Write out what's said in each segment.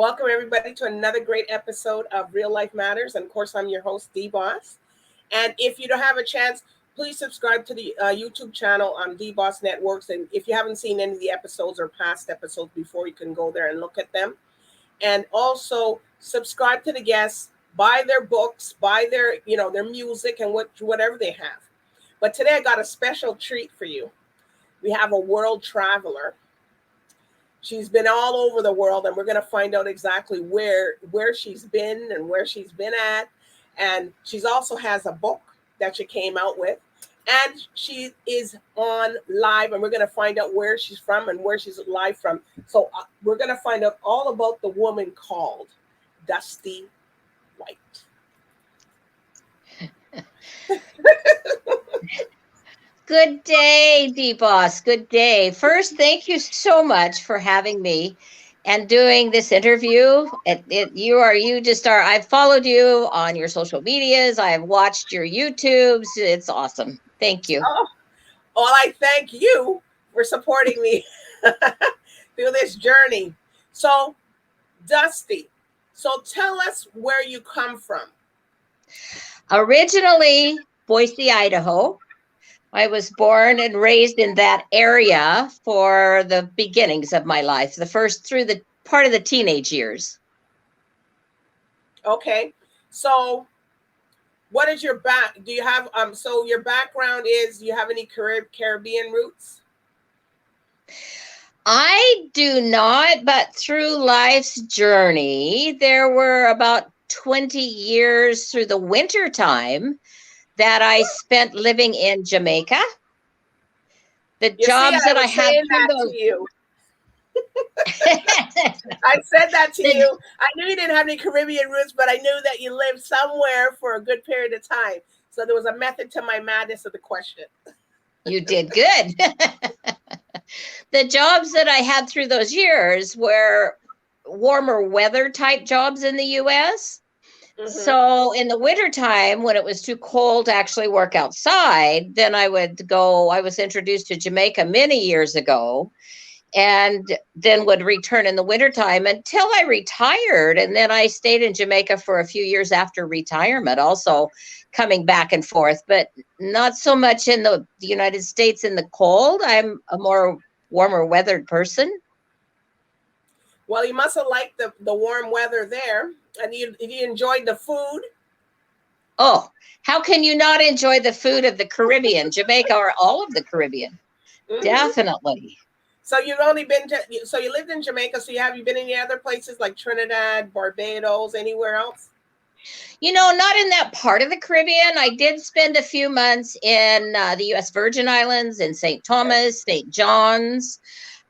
Welcome, everybody, to another great episode of Real Life Matters. And of course, I'm your host, DBoss. And if you don't have a chance, please subscribe to the YouTube channel on DBoss Networks. And if you haven't seen any of the episodes or past episodes before, you can go there and look at them. And also subscribe to the guests, buy their books, buy their, their music and whatever they have. But today I got a special treat for you. We have a world traveler. She's been all over the world, and we're going to find out exactly where she's been and where she's been at. And she's also has a book that she came out with, and she is on live, and we're going to find out where she's from and where she's live from. So we're going to find out all about the woman called Dusty White. Good day, DBoss. Good day. First, thank you so much for having me and doing this interview. I've followed you on your social medias. I've watched your YouTubes. It's awesome. Thank you. Oh, well, I thank you for supporting me through this journey. So, Dusty, so tell us where you come from. Originally, Boise, Idaho. I was born and raised in that area for the beginnings of my life, the first through the part of the teenage years. Okay. So what is your do you have, so your background is, do you have any Caribbean roots? I do not, but through life's journey, there were about 20 years through the winter time that I spent living in Jamaica. The jobs that I had through those. I said that to you. I knew you didn't have any Caribbean roots, but I knew that you lived somewhere for a good period of time. So there was a method to my madness of the question. You did good. The jobs that I had through those years were warmer weather type jobs in the U.S. Mm-hmm. So in the wintertime, when it was too cold to actually work outside, then I would go. I was introduced to Jamaica many years ago, and then would return in the wintertime until I retired. And then I stayed in Jamaica for a few years after retirement, also coming back and forth, but not so much in the United States in the cold. I'm a more warmer weathered person. Well, you must have liked the warm weather there. And you enjoyed the food? Oh, how can you not enjoy the food of the Caribbean, Jamaica, or all of the Caribbean? Mm-hmm. Definitely. So you've only been so you lived in Jamaica. So have you been in any other places like Trinidad, Barbados, anywhere else? Not in that part of the Caribbean. I did spend a few months in the U.S. Virgin Islands, in St. Thomas, St. John's.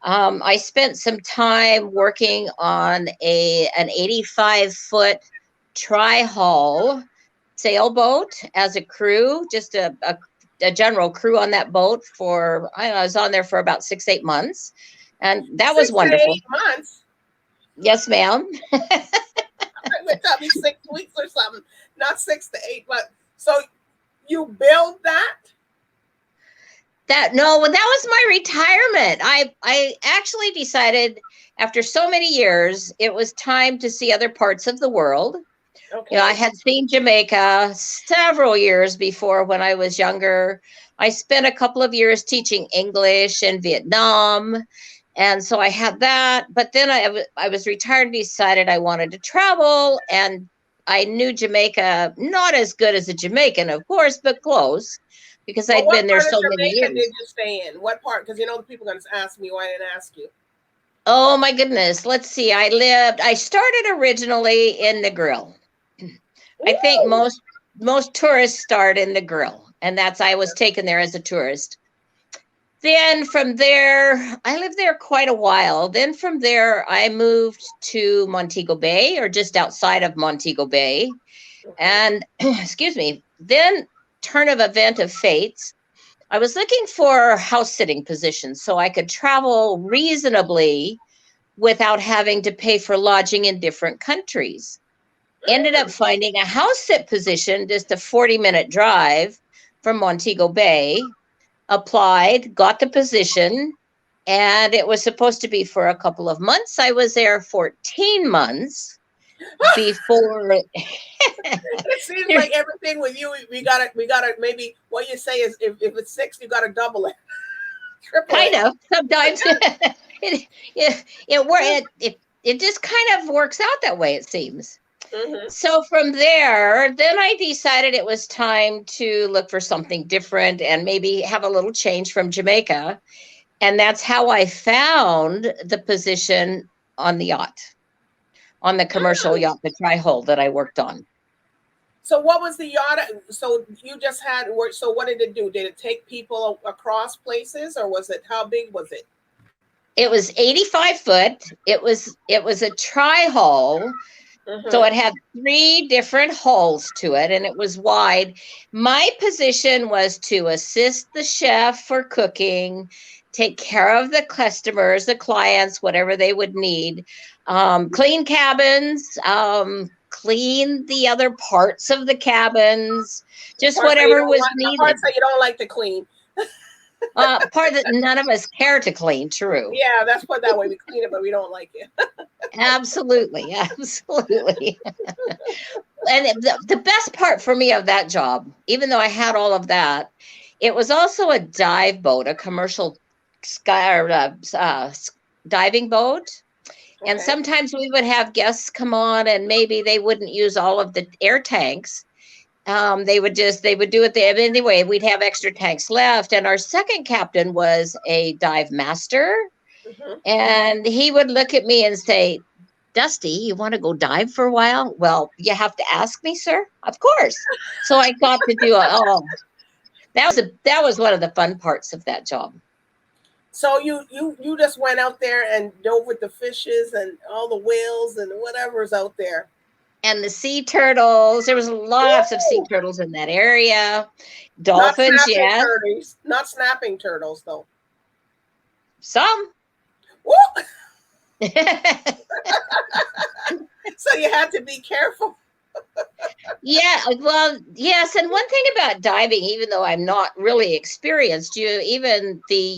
I spent some time working on an 85-foot tri-hull sailboat as a crew, just a general crew on that boat I was on there for about 6-8 months. And that was wonderful. 8 months? Yes, ma'am. It took me 6 weeks or something, not 6 to 8 months. So you build that? That was my retirement. I actually decided after so many years, it was time to see other parts of the world. Okay. I had seen Jamaica several years before when I was younger. I spent a couple of years teaching English in Vietnam. And so I had that. But then I was retired and decided I wanted to travel. And I knew Jamaica, not as good as a Jamaican, of course, but close. Because I'd been there so many years. What part of Jamaica did you stay in? What part? Because the people are going to ask me why I didn't ask you. Oh my goodness. Let's see. I started originally in Negril. I think most tourists start in Negril. And I was taken there as a tourist. Then from there, I lived there quite a while. Then from there, I moved to Montego Bay, or just outside of Montego Bay. Okay. And excuse me, then turn of event of fates, I was looking for house sitting positions so I could travel reasonably without having to pay for lodging in different countries. Ended up finding a house sit position, just a 40-minute drive from Montego Bay, applied, got the position, And it was supposed to be for a couple of months. I was there 14 months before. It seems like everything with you, we gotta maybe what you say is if it's 6, you gotta double it, triple Kind it. of sometimes it just kind of works out that way, it seems. Hmm. So from there, then I decided it was time to look for something different and maybe have a little change from Jamaica. And that's how I found the position on the yacht, on the commercial yacht, the tri-hull that I worked on. So what was the yacht? So you just had work. So what did it do? Did it take people across places, or was it how big was it? It was 85 foot. It was a tri-hull. So Hmm. it had 3 different hulls to it and it was wide. My position was to assist the chef for cooking, take care of the customers, the clients, whatever they would need, clean cabins, clean the other parts of the cabins, The just parts that you whatever don't was like, the needed. parts that you don't like to clean. Part that none of us care to clean, true. Yeah, that's put that way. We clean it, but we don't like it. Absolutely, absolutely. And the best part for me of that job, even though I had all of that, it was also a dive boat, a commercial sky or diving boat. And Okay. sometimes we would have guests come on, and maybe they wouldn't use all of the air tanks. They would do it there anyway. We'd have extra tanks left, and our second captain was a dive master, Hmm. and he would look at me and say, Dusty, you want to go dive for a while? Well, you have to ask me, sir. Of course. So I got to do that was one of the fun parts of that job. So you just went out there and dove with the fishes and all the whales and whatever's out there. And the sea turtles, there was lots of sea Woo! turtles in that area. Not Dolphins, snapping yes. turtles. Not snapping turtles though. Some. Woo! So you had to be careful. Yeah, well, yes. And one thing about diving, even though I'm not really experienced, even the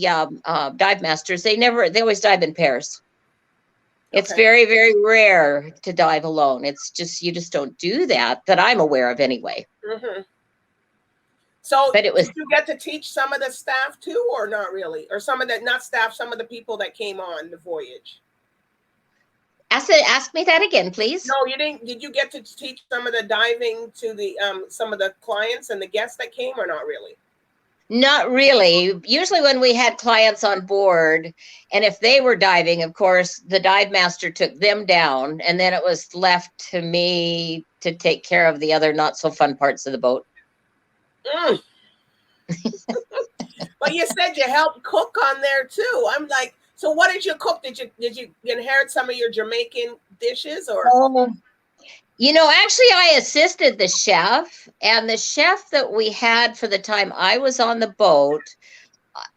dive masters, they always dive in pairs. It's Okay. very, very rare to dive alone. You just don't do that I'm aware of anyway. Hmm. So But it was, did you get to teach some of the staff too, or not really? Or some of the not staff, some of the people that came on the voyage? ask me that again, No, please. you didn't. Did you get to teach some of the diving to the some of the clients and the guests that came, or not really? Not really. Usually when we had clients on board, and if they were diving, of course, the dive master took them down, and then it was left to me to take care of the other not so fun parts of the boat. Mm. But you said you helped cook on there too. I'm like, so what did you cook? Did you inherit some of your Jamaican dishes or? Oh, actually, I assisted the chef, and the chef that we had for the time I was on the boat,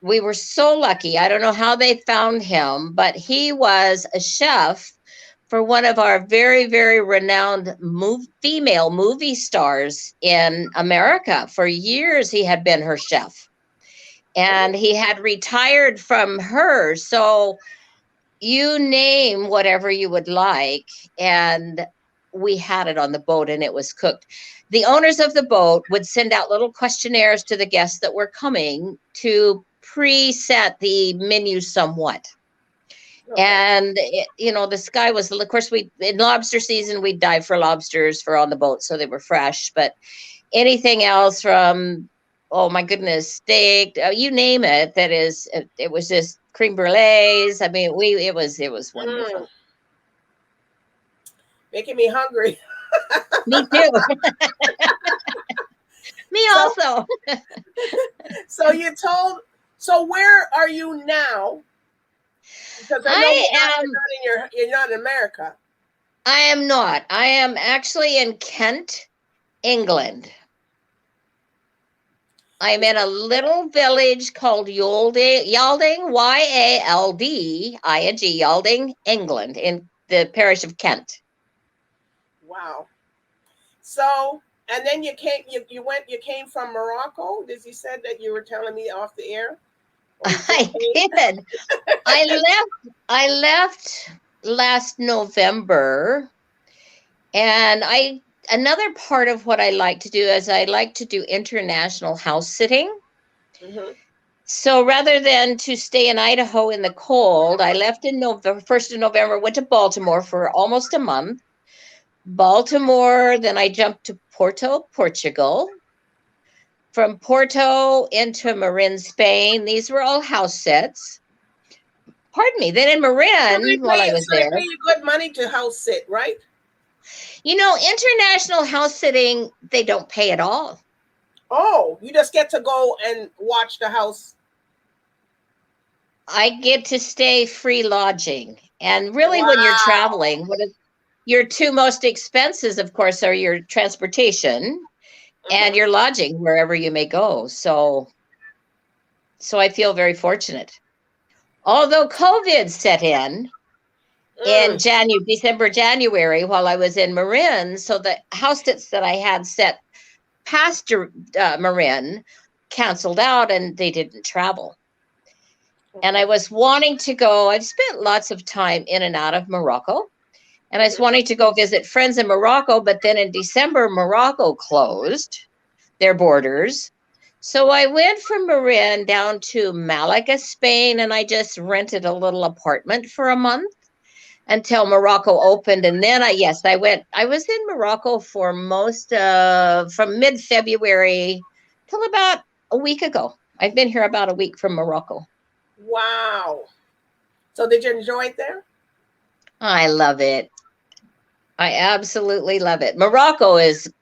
we were so lucky. I don't know how they found him, but he was a chef for one of our very, very renowned female movie stars in America. For years, he had been her chef, and he had retired from her. So you name whatever you would like, and we had it on the boat and it was cooked. The owners of the boat would send out little questionnaires to the guests that were coming to preset the menu somewhat. Okay. And this guy was, of course, we in lobster season we'd dive for lobsters for on the boat, so they were fresh. But anything else from, oh my goodness, steak, you name it, it was just cream brulees. I mean, it was Mm, wonderful. making me hungry. Me too. Me So also. so you told. So where are you now? Because I know I am you're not in America. I am not. I am actually in Kent, England. I'm in a little village called Yalding, Yalding, Yalding, England, in the parish of Kent. Wow. So and then you came. You came from Morocco. Did you said that you were telling me off the air? Or you I just paid? did. I left last November, and another part of what I like to do is I like to do international house sitting. Hmm. So rather than to stay in Idaho in the cold, I left in November, 1st of November, went to Baltimore for almost a month. Baltimore, then I jumped to Porto, Portugal. From Porto into Marin, Spain. These were all house sets. Pardon me. Then in Marin, while I was So they there, pay you good money to house sit, right? international house sitting, they don't pay at all. Oh, you just get to go and watch the house. I get to stay free lodging. And really, when you're Wow. traveling, your two most expenses, of course, are your transportation and Hmm. your lodging wherever you may go. So I feel very fortunate. Although COVID set in Mm. December, January, while I was in Marin. So the house sits that I had set past Marin canceled out and they didn't travel. And I Okay. was wanting to go. I've spent lots of time in and out of Morocco. And I was Hmm. wanting to go visit friends in Morocco. But then in December, Morocco closed their borders. So I went from Marin down to Malaga, Spain, and I just rented a little apartment for a month until Morocco opened. And then I was in Morocco for from mid-February till about a week ago. I've been here about a week from Morocco. Wow. So did you enjoy it there? I love it. I absolutely love it. Morocco is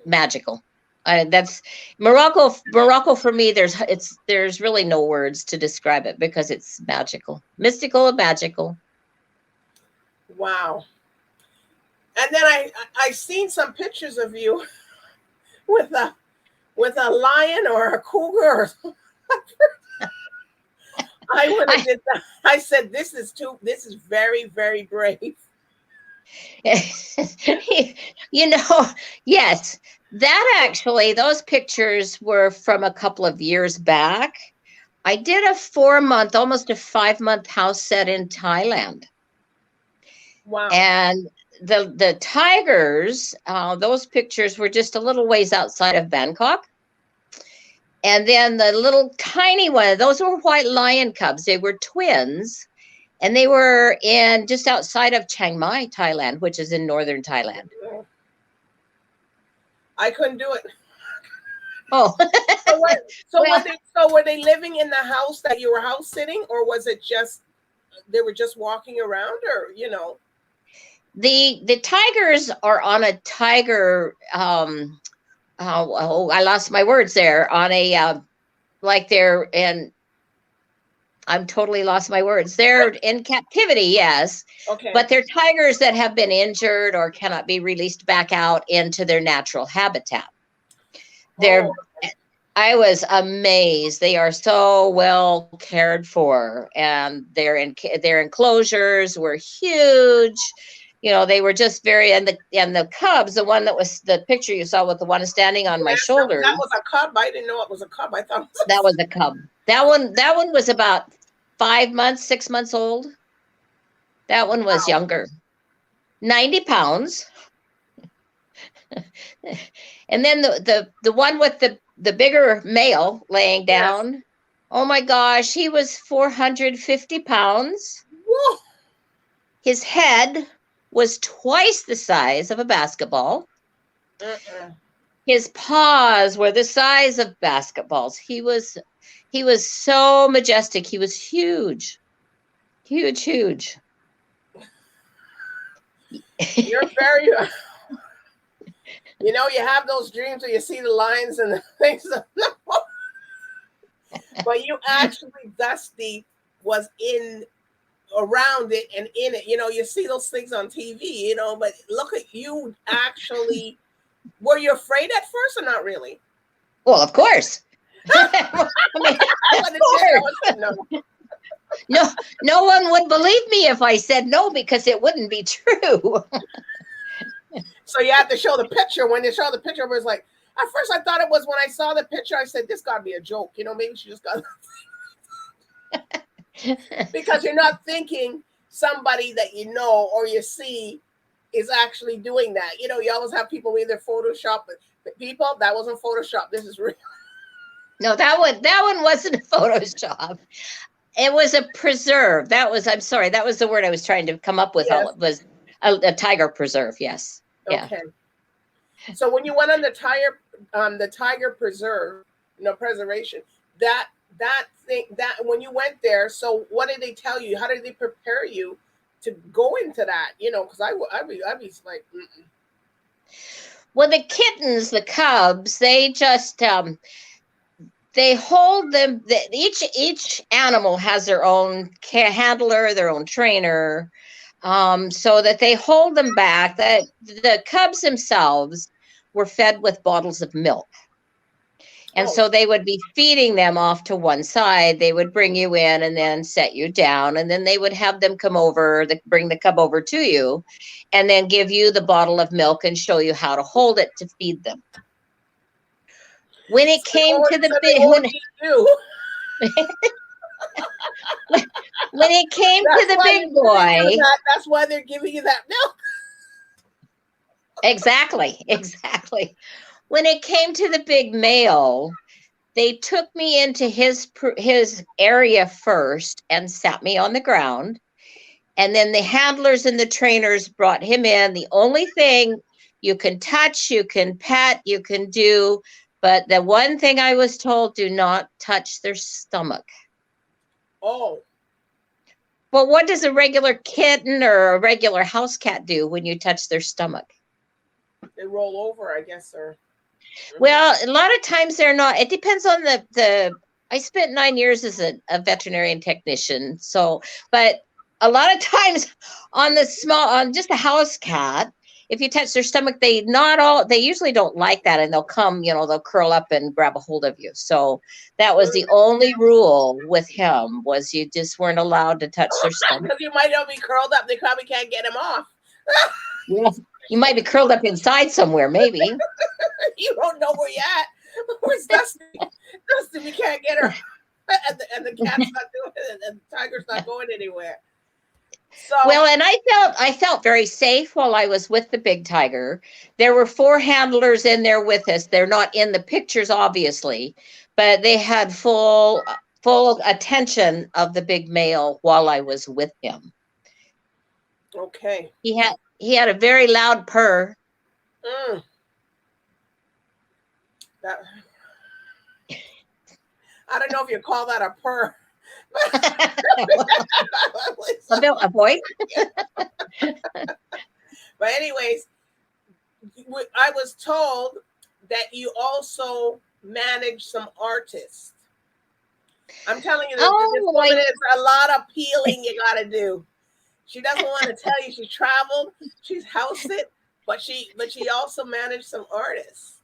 magical. That's Morocco. Morocco for me, there's really no words to describe it because it's magical, mystical, and magical. Wow. And then I seen some pictures of you with a lion or a cougar. I would have I, did that. I said this is too. This is very very brave. you know, yes, that actually, those pictures were from a couple of years back. I did a 4 month, almost a 5 month house set in Thailand. Wow. And the tigers, those pictures were just a little ways outside of Bangkok. And then the little tiny one, those were white lion cubs. They were twins. And they were in just outside of Chiang Mai, Thailand, which is in northern Thailand. I couldn't do it. Oh, So what? well, So were they living in the house that you were house sitting, or was it just they were just walking around, or the tigers are on a tiger. I lost my words there. On a like they're in. I'm totally lost my words. They're in captivity, yes, Okay. but they're tigers that have been injured or cannot be released back out into their natural habitat. Oh, They're I was amazed. They are so well cared for, and their enclosures were huge. They were just very and the cubs, the one that was the picture you saw with the one standing on my yes, shoulder, that was a cub. I didn't know it was a cub. I thought it that was was a cub. That one was about 5 months, 6 months old. That one was wow. younger. 90 pounds. And then the one with the bigger male laying Yes. down, oh my gosh, he was 450 pounds. Whoa. His head was twice the size of a basketball. Mm-mm. His paws were the size of basketballs. He was so majestic. He was huge. Huge, huge. You're very. You have those dreams where you see the lions and the things, but you actually Dusty was in around it and in it. You see those things on TV. But look at you actually. Were you afraid at first or not really? Well, of course. I mean, I of want to say I course. would say no. No, no one would believe me if I said no because it wouldn't be true. So you have to show the picture. When they show the picture, it was like At first, I thought it was when I saw the picture. I said, "This got to be a joke." Maybe she just got because you're not thinking somebody that you know or you see is actually doing that. You always have people either Photoshop, but people that wasn't Photoshop. This is real. No, that one wasn't a Photoshop. It was a preserve. I'm sorry, that was the word I was trying to come up with. Yes. It was a tiger preserve. Yes. Yeah. Okay. So when you went on the tiger preserve, preservation, that thing, that when you went there, so what did they tell you? How did they prepare you to go into that? Because I'd be like, mm-mm. Well, the kittens, the cubs, they just they hold them. Each animal has their own handler, their own trainer, so that they hold them back. That the cubs themselves were fed with bottles of milk. And so they would be feeding them off to one side. They would bring you in and then set you down. And then they would have them come over, bring the cub over to you, and then give you the bottle of milk and show you how to hold it to feed them. When it came to the big, when it came to the big boy, that's why they're giving you that milk. Exactly. When it came to the big male, they took me into his area first and sat me on the ground. And then the handlers and the trainers brought him in. The only thing you can touch, you can pet, you can do, but the one thing I was told, do not touch their stomach. Oh. Well, what does a regular kitten or a regular house cat do when you touch their stomach? They roll over, I guess, or... Well, a lot of times they're not. It depends on I spent 9 years as a veterinarian technician. So, but a lot of times on just a house cat, if you touch their stomach, they usually don't like that. And they'll come, they'll curl up and grab a hold of you. So that was the only rule with him, was you just weren't allowed to touch their stomach. Because you might not be curled up. They probably can't get him off. Yeah. You might be curled up inside somewhere, maybe. You don't know where you're at. Where's Dusty? Dusty, we can't get her. And the cat's not doing it, and the tiger's not going anywhere. So, well, and I felt very safe while I was with the big tiger. There were 4 handlers in there with us. They're not in the pictures, obviously, but they had full attention of the big male while I was with him. Okay. He had a very loud purr. I don't know if you call that a purr. A voice. But anyways, I was told that you also manage some artists. I'm telling you, this woman is a lot of peeling you got to do. She doesn't want to tell you she's traveled, she's house sit, but she also managed some artists.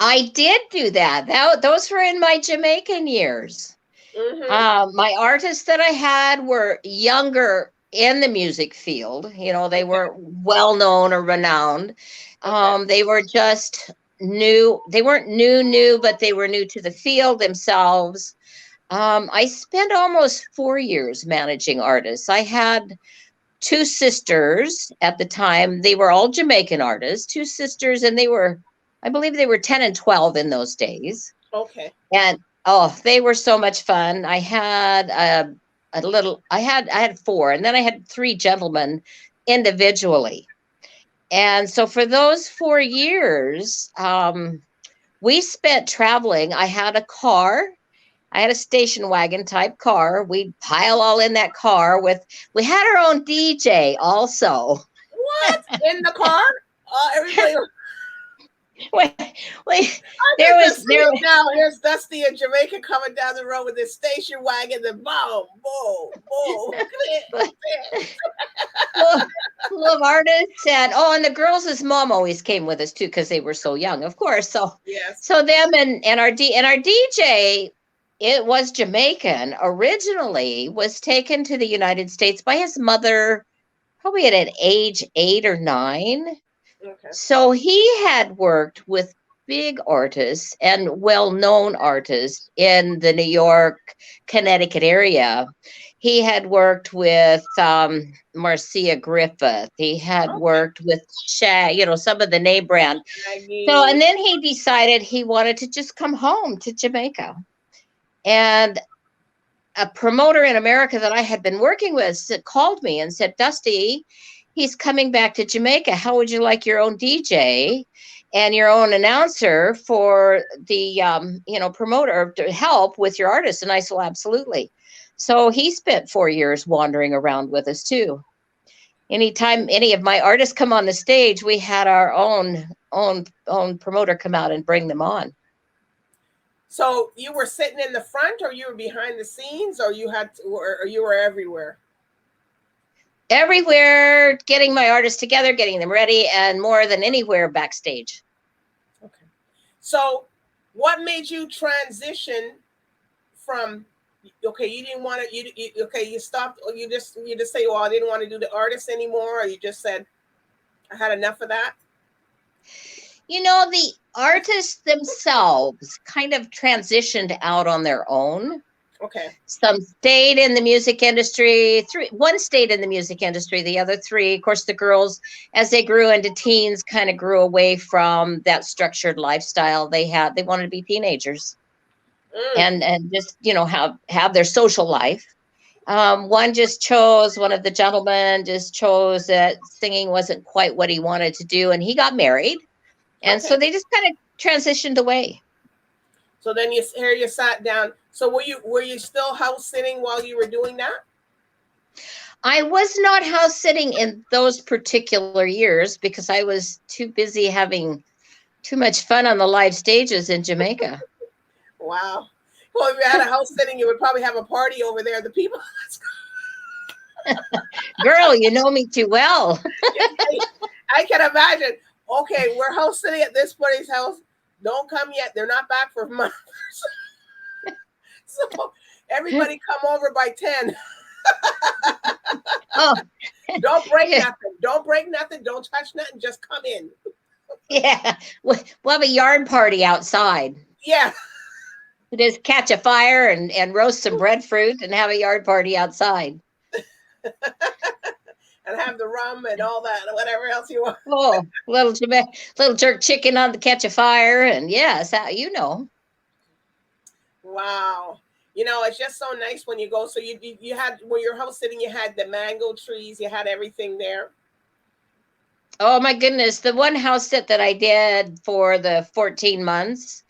I did do that. Those were in my Jamaican years. Mm-hmm. My artists that I had were younger in the music field. They weren't well known or renowned. Okay. They were just new. They weren't new, but they were new to the field themselves. I spent almost 4 years managing artists. I had 2 sisters at the time. They were all Jamaican artists, 2 sisters, and I believe they were 10 and 12 in those days. Okay. And they were so much fun. I had I had 4, and then I had 3 gentlemen individually. And so for those 4 years, we spent traveling. I had a car. I had a station wagon type car. We'd pile all in that car we had our own DJ also. What? In the car? Everybody. Now here's Dusty in Jamaica coming down the road with his station wagon, and boom, boom, boom. Full of artists, and the girls' mom always came with us too, because they were so young, of course. So yes. So them and our DJ, it was Jamaican originally, was taken to the United States by his mother, probably at age 8 or 9. Okay. So he had worked with big artists and well-known artists in the New York, Connecticut area. He had worked with Marcia Griffith. He had Okay. worked with Shag, some of the name brand. So, Maggie. and then he decided he wanted to just come home to Jamaica. And a promoter in America that I had been working with called me and said, Dusty, he's coming back to Jamaica. How would you like your own DJ and your own announcer for the, promoter to help with your artist? And I said, well, absolutely. So he spent 4 years wandering around with us too. Anytime any of my artists come on the stage, we had our own promoter come out and bring them on. So you were sitting in the front, or you were behind the scenes, or or you were everywhere? Everywhere, getting my artists together, getting them ready, and more than anywhere backstage. Okay. So what made you transition from, okay, you didn't want to, okay, you stopped, or you just say, well, I didn't want to do the artist anymore, or you just said, I had enough of that? The artists themselves kind of transitioned out on their own. Okay. Some stayed in the music industry. One stayed in the music industry. The other three, of course, the girls, as they grew into teens, kind of grew away from that structured lifestyle they had. They wanted to be teenagers and just have their social life. One of the gentlemen just chose that singing wasn't quite what he wanted to do, and he got married. And Okay. so they just kind of transitioned away. So then you sat down. So were you still house sitting while you were doing that? I was not house sitting in those particular years because I was too busy having too much fun on the live stages in Jamaica. Wow. Well, if you had a house sitting, you would probably have a party over there. The people, Girl, you know me too well. I can imagine. Okay, we're house sitting at this buddy's house. Don't come yet. They're not back for months. So everybody come over by 10. Oh, Don't break yeah. nothing. Don't break nothing. Don't touch nothing. Just come in. Yeah. We'll have a yard party outside. Yeah. Just catch a fire and roast some breadfruit and have a yard party outside. And have the rum and all that, whatever else you want. Oh, little jerk chicken on the catch a fire. And yes, Wow. It's just so nice when you go. So you had, when you're house sitting, you had the mango trees, you had everything there. Oh my goodness. The one house sit that I did for the 14 months,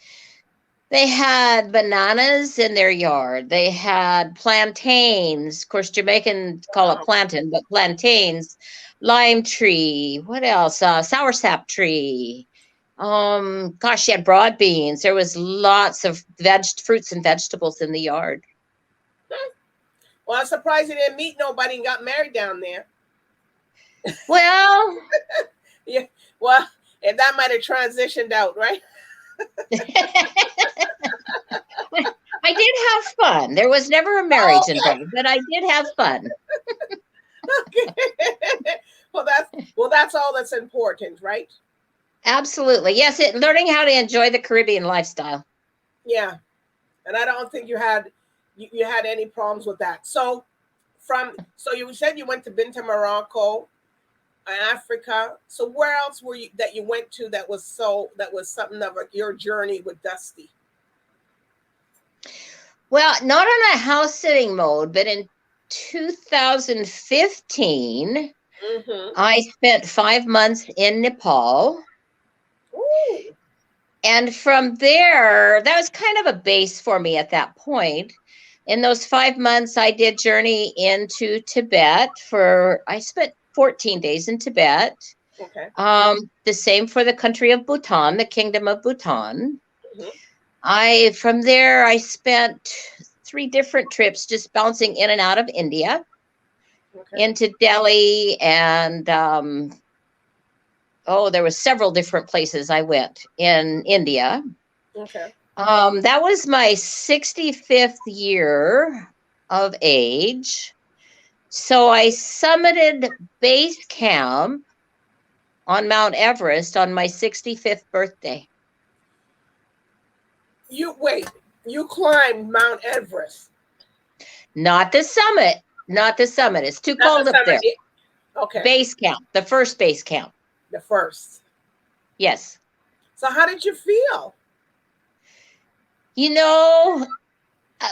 they had bananas in their yard. They had plantains. Of course, Jamaicans call it Wow. plantain, but plantains, lime tree. What else? Soursap tree. Gosh, you had broad beans. There was lots of fruits and vegetables in the yard. Well, I'm surprised you didn't meet nobody and got married down there. Well, Yeah. Well, and that might have transitioned out, right? I did have fun. There was never a marriage involved, but I did have fun. Okay. Well, that's all that's important, right? Absolutely. Yes, learning how to enjoy the Caribbean lifestyle. Yeah. And I don't think you had any problems with that. So you said you went to Binta, Morocco, Africa. So where else were you that you went to that was something of your journey with Dusty? Well, not on a house sitting mode, but in 2015, I spent 5 months in Nepal. Ooh. And from there, that was kind of a base for me at that point. In those 5 months, I did journey into Tibet I spent 14 days in Tibet. Okay. The same for the country of Bhutan, the Kingdom of Bhutan. Mm-hmm. From there, I spent 3 different trips just bouncing in and out of India, into Delhi, and there was several different places I went in India. Okay. That was my 65th year of age. So I summited base camp on Mount Everest on my 65th birthday. You wait. You climbed Mount Everest. Not the summit. Not the summit. It's too Not cold the up there. summit. Okay. Base camp. The first base camp. The first. Yes. So how did you feel? You know,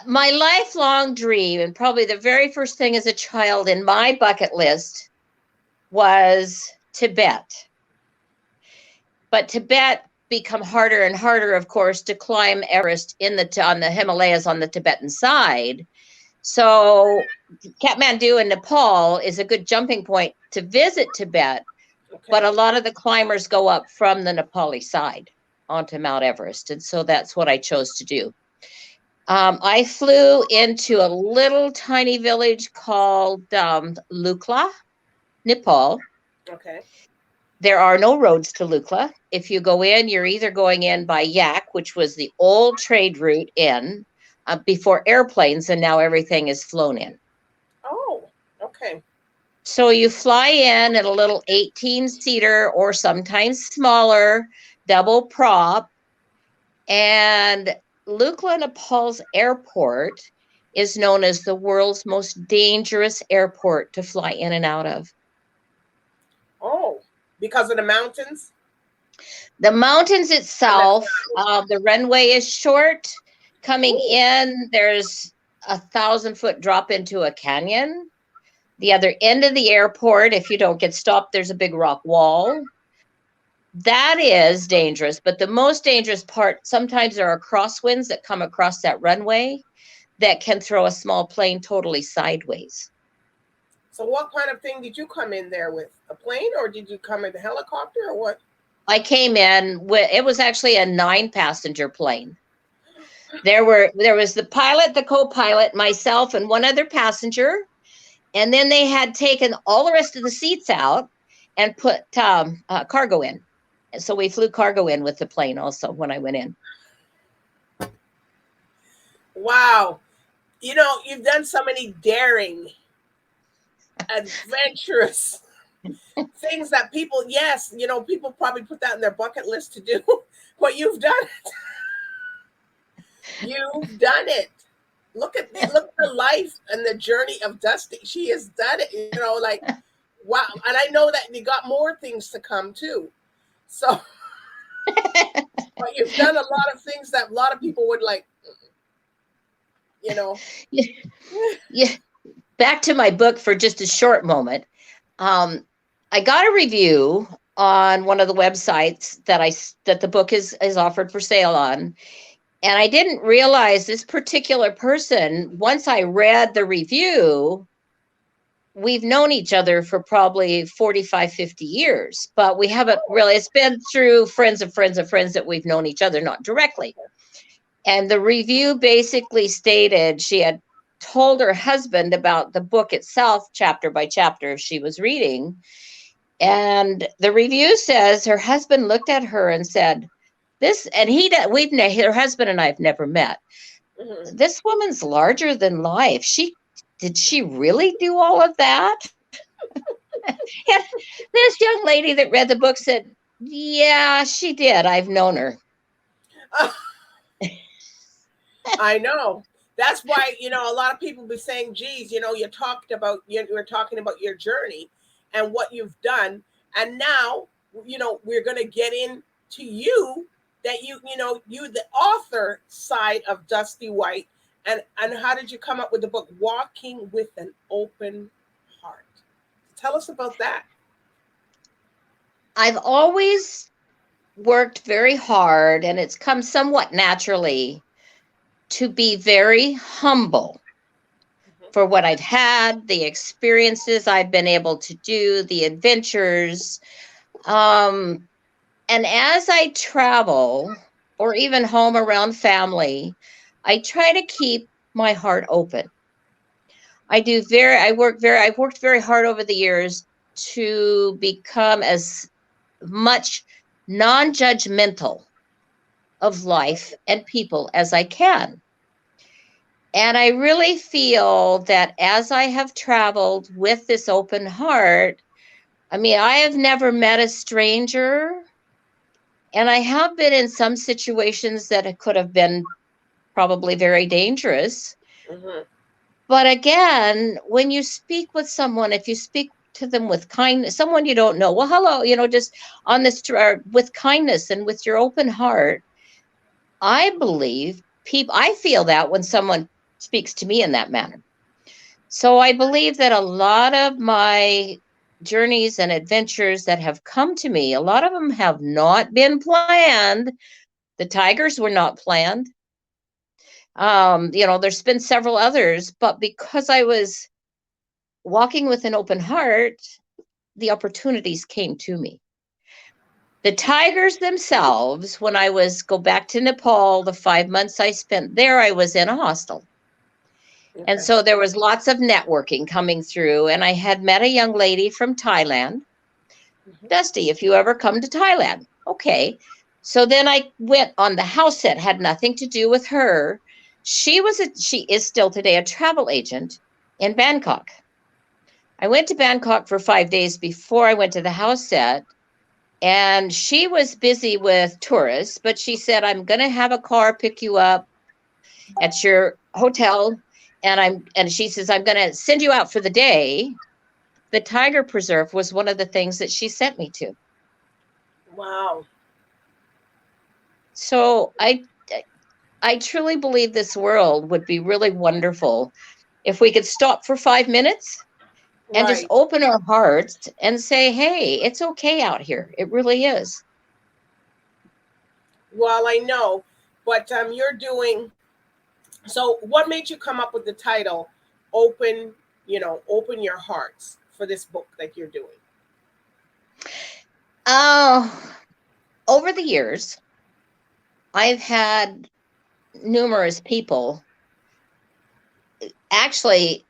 my lifelong dream, and probably the very first thing as a child in my bucket list, was Tibet. But Tibet become harder and harder, of course, to climb Everest on the Himalayas on the Tibetan side. So Kathmandu in Nepal is a good jumping point to visit Tibet, okay. But a lot of the climbers go up from the Nepali side onto Mount Everest. And so that's what I chose to do. I flew into a little tiny village called Lukla, Nepal. Okay. There are no roads to Lukla. If you go in, you're either going in by Yacht, which was the old trade route in before airplanes, and now everything is flown in. Oh, okay. So you fly in at a little 18-seater or sometimes smaller double prop, and Lukla, Nepal's airport is known as the world's most dangerous airport to fly in and out of. Oh, because of the mountains? The mountains itself, the runway is short. Coming in, there's 1,000-foot drop into a canyon. The other end of the airport, if you don't get stopped, there's a big rock wall. That is dangerous, but the most dangerous part, sometimes there are crosswinds that come across that runway that can throw a small plane totally sideways. So what kind of thing did you come in there with? A plane, or did you come in a helicopter, or what? I came in with, it was actually a 9-passenger plane. There was the pilot, the co-pilot, myself, and one other passenger. And then they had taken all the rest of the seats out and put cargo in. So we flew cargo in with the plane also when I went in. Wow. You know, you've done so many daring, adventurous things that people, yes, you know, people probably put that in their bucket list to do, but you've done it. You've done it. Look at the life and the journey of Dusty. She has done it, you know, like, wow. And I know that you got more things to come too. So, but you've done a lot of things that a lot of people would like, you know. Yeah. Back to my book for just a short moment. I got a review on one of the websites that the book is offered for sale on. And I didn't realize this particular person, once I read the review, we've known each other for probably 45, 50 years, but we haven't really, it's been through friends of friends of friends that we've known each other, not directly. And the review basically stated she had told her husband about the book itself, chapter by chapter, she was reading. And the review says her husband looked at her and said, this, and her husband and I have never met. Mm-hmm. This woman's larger than life. Did she really do all of that? And this young lady that read the book said, yeah, she did. I've known her. I know. That's why, you know, a lot of people be saying, geez, you know, you were talking about your journey and what you've done. And now, you know, we're going to get into you, that you the author side of Dusty White, and how did you come up with the book Walking with an Open Heart? Tell us about that. I've always worked very hard, and it's come somewhat naturally to be very humble for what I've had, the experiences I've been able to do, the adventures. And as I travel, or even home around family, I try to keep my heart open. I've worked very hard over the years to become as much non-judgmental of life and people as I can. And I really feel that as I have traveled with this open heart, I mean, I have never met a stranger And I have been in some situations that could have been probably very dangerous. Mm-hmm. But again, when you speak with someone, if you speak to them with kindness, someone you don't know, well, hello, just on this, with kindness and with your open heart, I believe I feel that when someone speaks to me in that manner. So I believe that a lot of my journeys and adventures that have come to me, a lot of them have not been planned. The tigers were not planned. There's been several others, but because I was walking with an open heart, the opportunities came to me. The tigers themselves, when I go back to Nepal, the 5 months I spent there, I was in a hostel. Okay. And so there was lots of networking coming through. And I had met a young lady from Thailand. Mm-hmm. Dusty, if you ever come to Thailand. Okay. So then I went on the house set, had nothing to do with her. She is still today a travel agent in Bangkok. I went to Bangkok for 5 days before I went to the house set. And she was busy with tourists, but she said, I'm going to have a car pick you up at your hotel. And she says, I'm going to send you out for the day. The Tiger Preserve was one of the things that she sent me to. Wow. So I truly believe this world would be really wonderful if we could stop for 5 minutes and just Right. open our hearts and say, hey, it's okay out here. It really is. Well, I know, but you're doing. So, what made you come up with the title, "Open"? Open your hearts for this book that you're doing. Over the years, I've had numerous people actually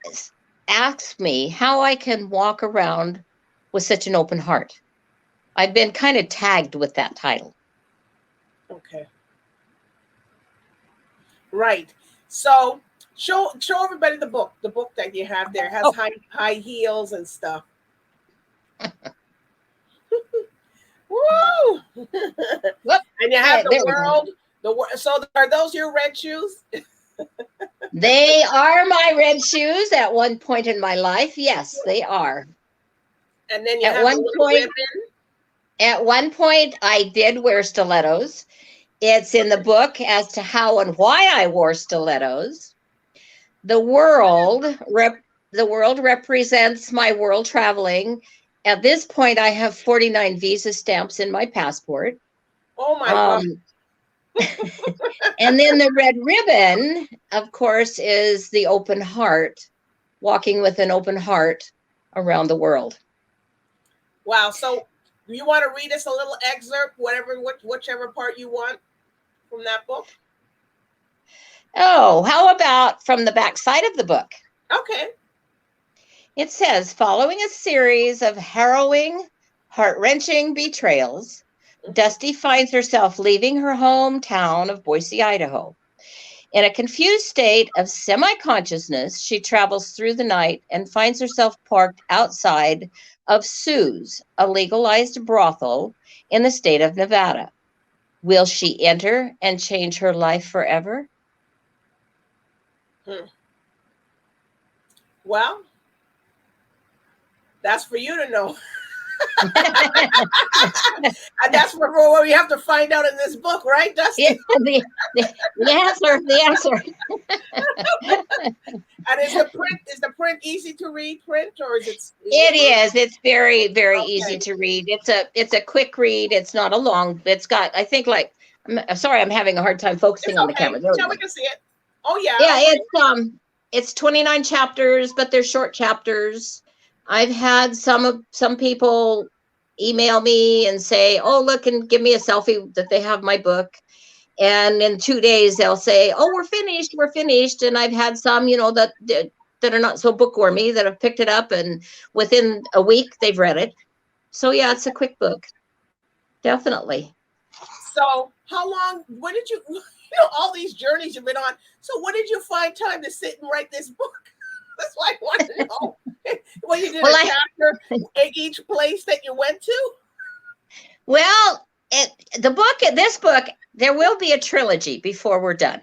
ask me how I can walk around with such an open heart. I've been kind of tagged with that title. Okay. Right. So show everybody the book. The book that you have there has high heels and stuff. Woo! Whoop. And you have the There we go. world. So are those your red shoes? They are my red shoes at one point in my life. Yes, they are. And then you At have the one little point, ribbon. I did wear stilettos. It's in the book as to how and why I wore stilettos. The world represents my world traveling. At this point, I have 49 visa stamps in my passport. Oh my God. Um, and then the red ribbon, of course, is the open heart, walking with an open heart around the world. Wow. So you want to read us a little excerpt, whichever part you want from that book? Oh, how about from the back side of the book? Okay. It says, following a series of harrowing, heart-wrenching betrayals, Dusty finds herself leaving her hometown of Boise, Idaho. In a confused state of semi-consciousness, she travels through the night and finds herself parked outside of Sue's, a legalized brothel in the state of Nevada. Will she enter and change her life forever? Well, that's for you to know. And that's what we have to find out in this book, right, Dusty? Yeah, the answer. And is the print easy to read print, or is it? It is. It's very, very easy Okay. to read. It's a quick read. It's not a long. It's got, I think, like. I'm sorry, I'm having a hard time focusing It's on the okay. camera. There we Yeah, go. we can see it. Oh yeah. Yeah, it's 29 chapters, but they're short chapters. I've had some people email me and say, "Oh, look and give me a selfie that they have my book." And in 2 days they'll say, "Oh, we're finished." And I've had some, that are not so bookwormy that have picked it up, and within a week they've read it. So yeah, it's a quick book. Definitely. So how long? What did you? All these journeys you've been on. So when did you find time to sit and write this book? That's why I want to know. Well, you did a chapter in each place that you went to. Well, This book, there will be a trilogy before we're done.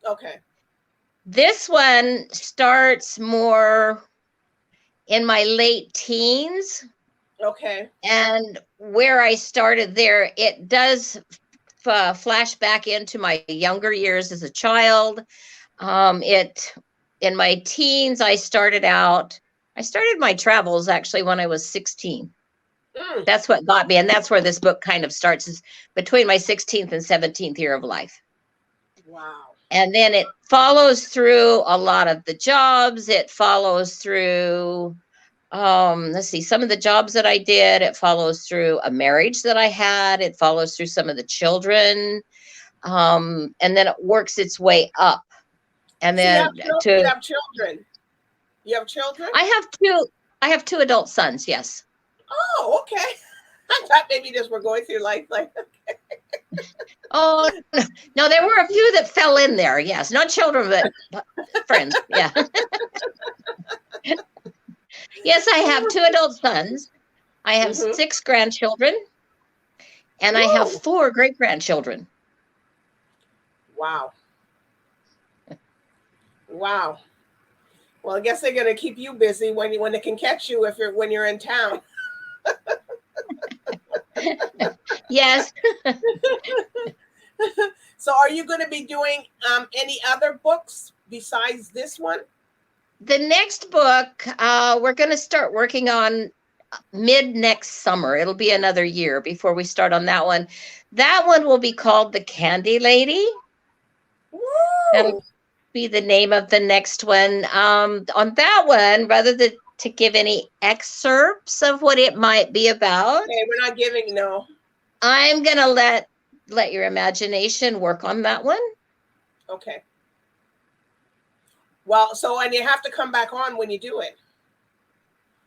Okay. This one starts more in my late teens. Okay. And where I started there, it does flash back into my younger years as a child. In my teens, I started my travels actually when I was 16. Mm. That's what got me. And that's where this book kind of starts, is between my 16th and 17th year of life. Wow. And then it follows through a lot of the jobs. It follows through, let's see, some of the jobs that I did. It follows through a marriage that I had. It follows through some of the children. And then it works its way up. And So then you have children. You have children? I have two adult sons, yes. Oh, okay. I thought maybe just we're going through life like. Oh, no, there were a few that fell in there. Yes, not children, but friends. Yeah. Yes, I have two adult sons. I have 6 grandchildren, and I have 4 great-grandchildren. Wow. Wow. Well, I guess they're going to keep you busy when they can catch you when you're in town. Yes. So are you going to be doing any other books besides this one? The next book we're going to start working on mid next summer. It'll be another year before we start on that one. That one will be called The Candy Lady. Woo! That'll be the name of the next one. On that one, rather than to give any excerpts of what it might be about. Okay, we're not giving, no. I'm gonna let your imagination work on that one. Okay. Well, and you have to come back on when you do it.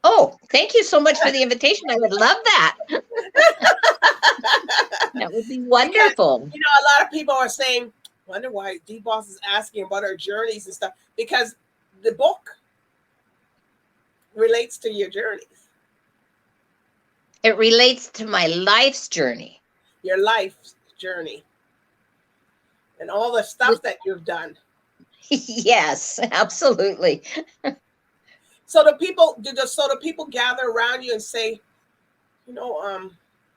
Oh, thank you so much for the invitation. I would love that. That would be wonderful. Because, a lot of people are saying, wonder why DBoss is asking about our journeys and stuff, because the book relates to your journeys. It relates to my life's journey. Your life's journey. And all the stuff that you've done. Yes, absolutely. So the people gather around you and say,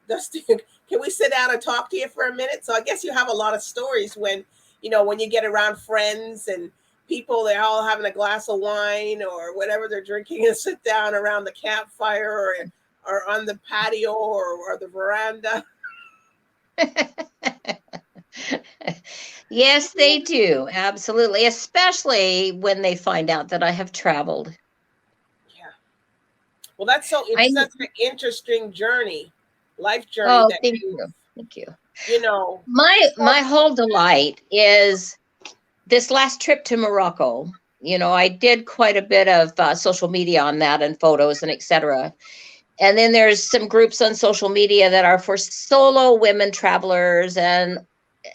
Dusty, can we sit down and talk to you for a minute? So I guess you have a lot of stories when you get around friends and people, they're all having a glass of wine or whatever they're drinking and sit down around the campfire or on the patio or the veranda. Yes, they do. Absolutely. Especially when they find out that I have traveled. Yeah. Well, it's such an interesting journey, life journey. Oh, thank you. Thank you. My whole delight is this last trip to Morocco. I did quite a bit of social media on that and photos and etc. And then there's some groups on social media that are for solo women travelers and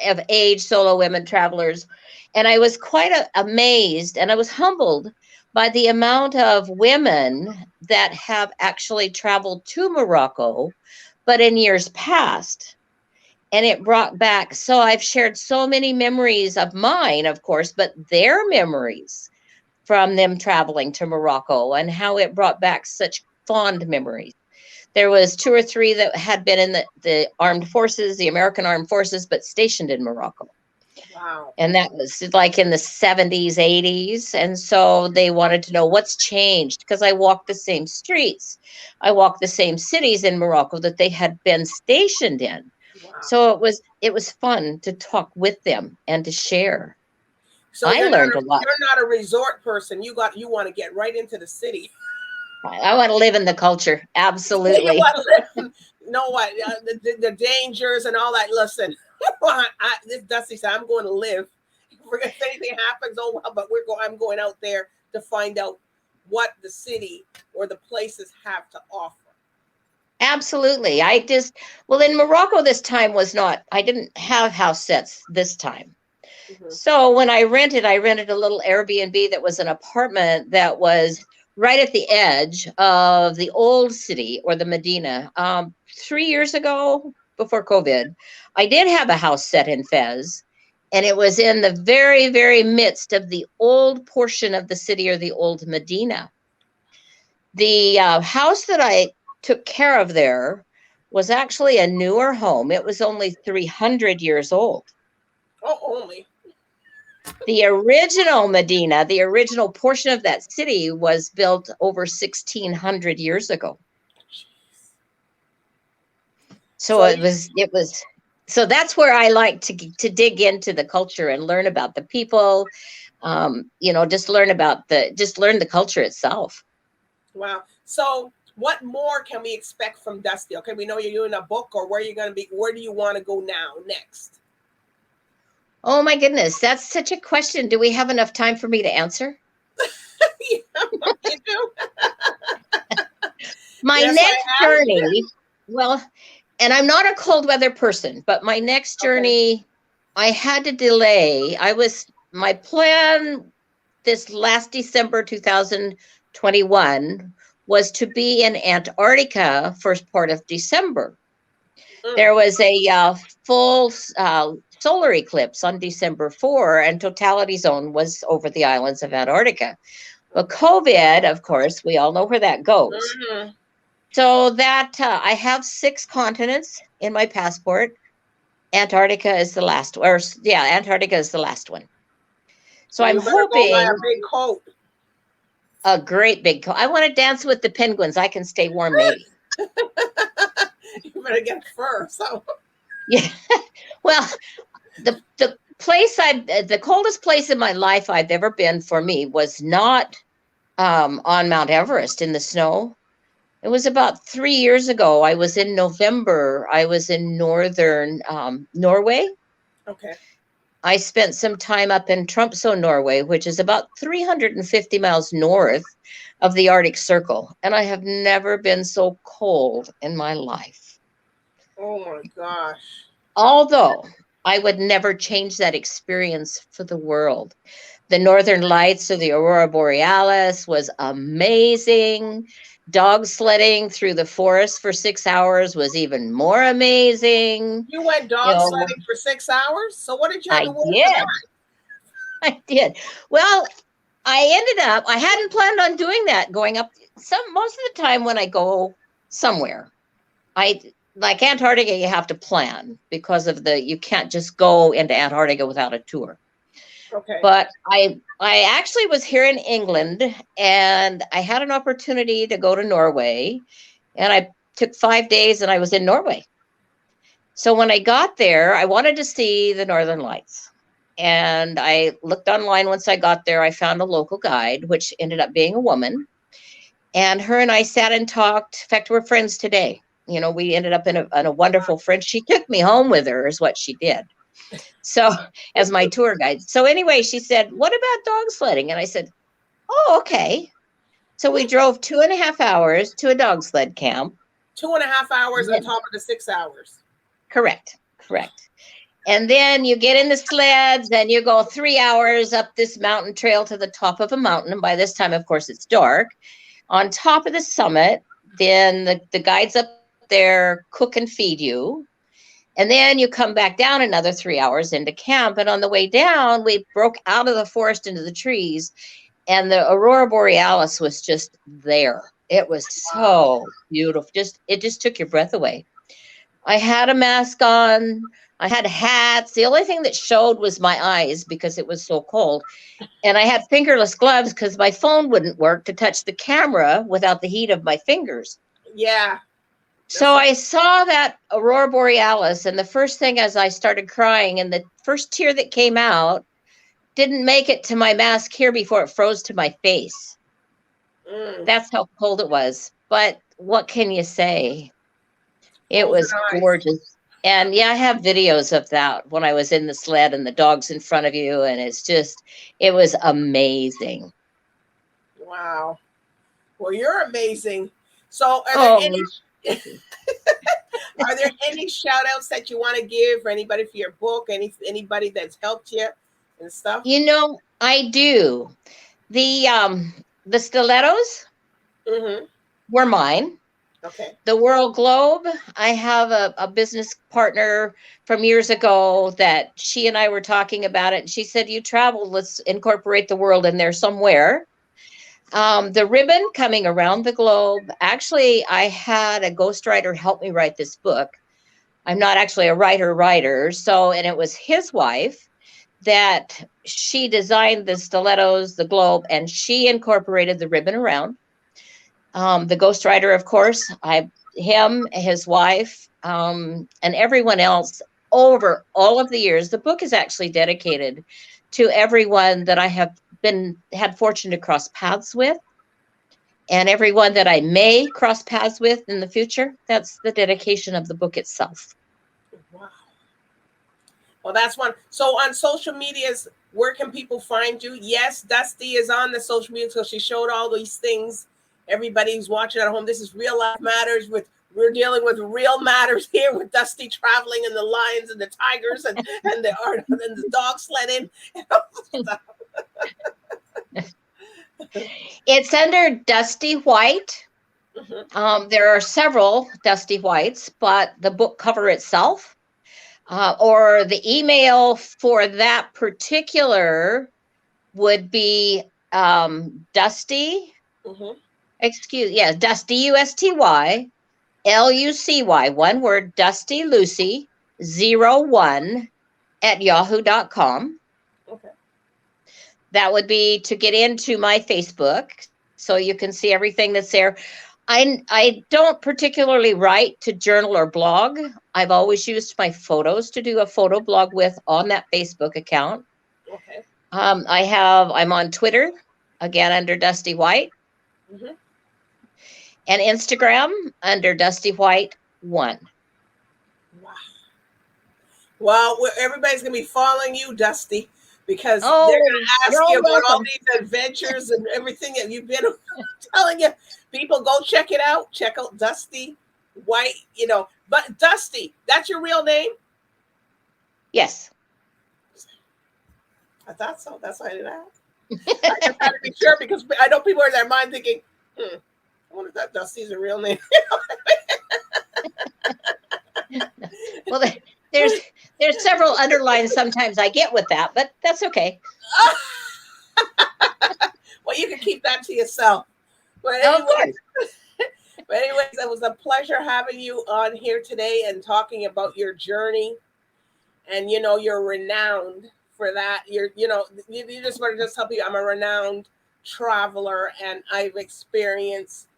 of age solo women travelers. And I was quite amazed, and I was humbled by the amount of women that have actually traveled to Morocco, but in years past. And it brought back, so I've shared so many memories of mine, of course, but their memories from them traveling to Morocco and how it brought back such fond memories. There was 2 or 3 that had been in the armed forces, the American armed forces, but stationed in Morocco. Wow. And that was like in the 70s, 80s. And so they wanted to know what's changed, because I walked the same streets. I walked the same cities in Morocco that they had been stationed in. Wow. So it was fun to talk with them and to share. So I learned a lot. You're not a resort person. You want to get right into the city. I want to live in the culture. Absolutely. You want to live, the dangers and all that. Listen, this Dusty said, I'm going to live. If anything happens, oh well, but I'm going out there to find out what the city or the places have to offer. Absolutely. In Morocco this time I didn't have house sets this time. Mm-hmm. So when I rented a little Airbnb that was an apartment that was right at the edge of the old city or the Medina. 3 years ago, before COVID, I did have a house set in Fez, and it was in the very, very midst of the old portion of the city, or the old Medina. The house that I took care of there was actually a newer home. It was only 300 years old. Oh, only. The original Medina, the original portion of that city, was built over 1,600 years ago. So so that's where I like to dig into the culture and learn about the people. Just learn the culture itself. Wow. So what more can we expect from Dusty? Okay, we know you're doing a book, or where you're going to be. Where do you want to go now, next? Oh my goodness, that's such a question. Do we have enough time for me to answer? Yeah, you do. My next journey, well, and I'm not a cold weather person, but my next journey, I had to delay. My plan this last December 2021 was to be in Antarctica first part of December. There was a full solar eclipse on December 4, and totality zone was over the islands of Antarctica. But COVID, of course, we all know where that goes. Mm-hmm. So that I have 6 continents in my passport. Antarctica is the last, Antarctica is the last one. So I'm hoping go buy a big coat. A great big coat. I want to dance with the penguins. I can stay warm, maybe. You better get fur. So yeah. Well, the coldest place in my life I've ever been for me was not on Mount Everest in the snow. It was about 3 years ago. I was in November. I was in northern Norway. Okay. I spent some time up in Tromsø, Norway, which is about 350 miles north of the Arctic Circle. And I have never been so cold in my life. Oh my gosh. Although I would never change that experience for the world. The Northern Lights, or the Aurora Borealis, was amazing. Dog sledding through the forest for 6 hours was even more amazing. You went dog sledding for 6 hours? So what did you have to work for that? I did. Well, I hadn't planned on doing that going up. Most of the time when I go somewhere, like Antarctica, you have to plan because of you can't just go into Antarctica without a tour. Okay. But I actually was here in England, and I had an opportunity to go to Norway, and I took 5 days and I was in Norway. So when I got there, I wanted to see the Northern Lights. And I looked online once I got there. I found a local guide, which ended up being a woman. And her and I sat and talked. In fact, we're friends today. We ended up in a wonderful friend. She took me home with her, is what she did. So, as my tour guide. So anyway, she said, "What about dog sledding?" And I said, "Oh, okay." So we drove 2.5 hours to a dog sled camp. 2.5 hours on top of the 6 hours. Correct. And then you get in the sleds and you go 3 hours up this mountain trail to the top of a mountain. And by this time, of course, it's dark. On top of the summit, then the guides up there cook and feed you. And then you come back down another 3 hours into camp. And on the way down, we broke out of the forest into the trees. And the Aurora Borealis was just there. It was so beautiful. It just took your breath away. I had a mask on. I had hats. The only thing that showed was my eyes because it was so cold. And I had fingerless gloves because my phone wouldn't work to touch the camera without the heat of my fingers. Yeah. So I saw that Aurora Borealis, and the first thing as I started crying, and the first tear that came out didn't make it to my mask here before it froze to my face. That's how cold it was. But what can you say? It was gorgeous. And yeah, I have videos of that when I was in the sled and the dog's in front of you. And it was amazing. Wow. Well, you're amazing. So are there any shout outs that you want to give for anybody for your book? Anybody that's helped you and stuff? I do. The stilettos were mine. Okay. The World Globe, I have a business partner from years ago that she and I were talking about it. And she said, you travel, let's incorporate the world in there somewhere. The ribbon coming around the globe. Actually, I had a ghostwriter help me write this book. I'm not actually a writer. So, and it was his wife that she designed the stilettos, the globe, and she incorporated the ribbon around. The ghostwriter, of course, him, his wife, and everyone else over all of the years. The book is actually dedicated to everyone that I have had fortune to cross paths with, and everyone that I may cross paths with in the future. That's the dedication of the book itself. Wow. Well, that's one. So on social medias, where can people find you? Yes, Dusty is on the social media, so she showed all these things. Everybody who's watching at home, this is Real Life Matters. We're dealing with real matters here with Dusty traveling and the lions and the tigers and the dog sledding. It's under Dusty White. There are several Dusty Whites, but the book cover itself, or the email for that particular would be Dusty. Dusty USTY LUCY, one word, Dusty Lucy 01 at yahoo.com. Okay. That would be to get into my Facebook, so you can see everything that's there. I don't particularly write to journal or blog. I've always used my photos to do a photo blog with on that Facebook account. Okay. I'm on Twitter, again under Dusty White, and Instagram under Dusty White 1. Wow. Well, everybody's gonna be following you, Dusty, because they're gonna ask you about all these adventures and everything that you've been telling you. People, go check it out. Check out Dusty White. But Dusty, that's your real name? Yes. I thought so. That's why I didn't ask. I just had to be sure, because I know people are in their mind thinking, I wonder if that Dusty's a real name. Well, there's several underlines sometimes I get with that, but that's okay. Well, you can keep that to yourself. But anyways, it was a pleasure having you on here today and talking about your journey. And you're renowned for that. You just want to tell you I'm a renowned traveler, and I've experienced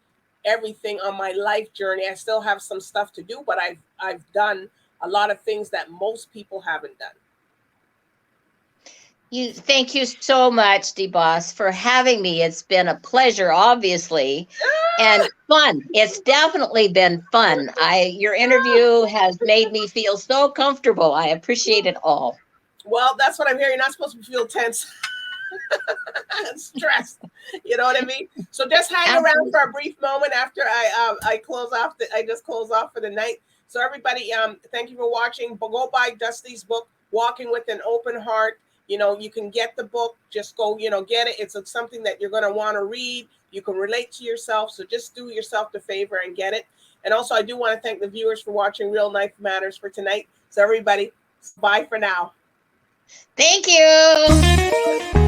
everything on my life journey. I still have some stuff to do, but I've done a lot of things that most people haven't done. Thank you so much, DBoss, for having me. It's been a pleasure, obviously, and fun. It's definitely been fun. Your interview has made me feel so comfortable. I appreciate it all. Well, that's what I'm hearing. You're not supposed to feel tense and stressed. You know what I mean? So just hang around for a brief moment after I close off. I just close off for the night. So everybody, thank you for watching. But go buy Dusty's book, Walking with an Open Heart. You can get the book. Just go, get it. It's something that you're going to want to read. You can relate to yourself. So just do yourself the favor and get it. And also, I do want to thank the viewers for watching Real Life Matters for tonight. So everybody, bye for now. Thank you.